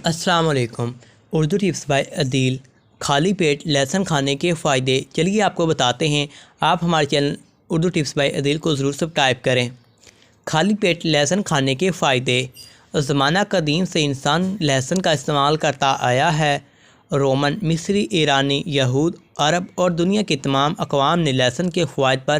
السلام علیکم۔ Urdu tips by عدیل۔ خالی پیٹ لہسن کھانے کے فائدے چلیے آپ کو بتاتے ہیں۔ آپ ہمارے چینل اردو ٹپس بائی عدیل کو ضرور سبسکرائب کریں۔ خالی پیٹ لہسن کھانے کے فائدے۔ زمانہ قدیم سے انسان لہسن کا استعمال کرتا آیا ہے۔ رومن، مصری، ایرانی، یہود، عرب اور دنیا کے تمام اقوام نے لہسن کے فوائد پر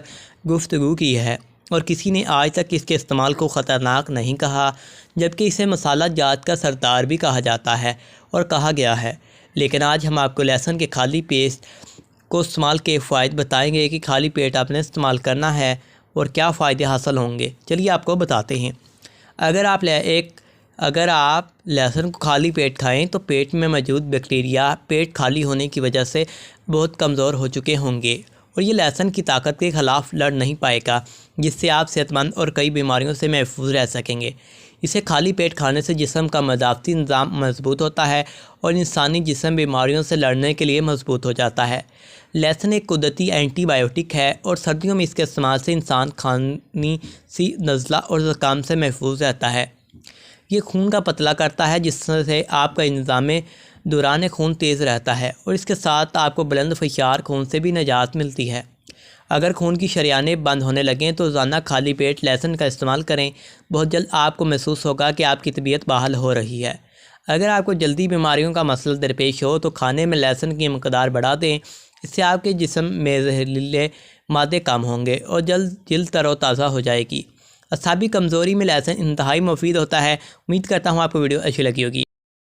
گفتگو کی ہے، اور کسی نے آج تک اس کے استعمال کو خطرناک نہیں کہا، جبکہ اسے مسالہ جات کا سردار بھی کہا جاتا ہے اور کہا گیا ہے۔ لیکن آج ہم آپ کو لہسن کے خالی پیٹ کو استعمال کے فوائد بتائیں گے کہ خالی پیٹ آپ نے استعمال کرنا ہے اور کیا فائدے حاصل ہوں گے۔ چلیے آپ کو بتاتے ہیں۔ اگر آپ لہسن کو خالی پیٹ کھائیں تو پیٹ میں موجود بیکٹیریا پیٹ خالی ہونے کی وجہ سے بہت کمزور ہو چکے ہوں گے، اور یہ لہسن کی طاقت کے خلاف لڑ نہیں پائے گا، جس سے آپ صحت مند اور کئی بیماریوں سے محفوظ رہ سکیں گے۔ اسے خالی پیٹ کھانے سے جسم کا مدافعتی نظام مضبوط ہوتا ہے اور انسانی جسم بیماریوں سے لڑنے کے لیے مضبوط ہو جاتا ہے۔ لہسن ایک قدرتی اینٹی بائیوٹک ہے، اور سردیوں میں اس کے استعمال سے انسان کھانسی، نزلہ اور زکام سے محفوظ رہتا ہے۔ یہ خون کا پتلا کرتا ہے، جس سے آپ کا نظام دوران خون تیز رہتا ہے، اور اس کے ساتھ آپ کو بلند فشار خون سے بھی نجات ملتی ہے۔ اگر خون کی شریانیں بند ہونے لگیں تو روزانہ خالی پیٹ لہسن کا استعمال کریں۔ بہت جلد آپ کو محسوس ہوگا کہ آپ کی طبیعت بحال ہو رہی ہے۔ اگر آپ کو جلدی بیماریوں کا مسئلہ درپیش ہو تو کھانے میں لہسن کی مقدار بڑھا دیں۔ اس سے آپ کے جسم میں زہریلے مادے کم ہوں گے اور جلد تر و تازہ ہو جائے گی۔ اعصابی کمزوری میں لہسن انتہائی مفید ہوتا ہے۔ امید کرتا ہوں آپ کو ویڈیو اچھی لگی ہوگی۔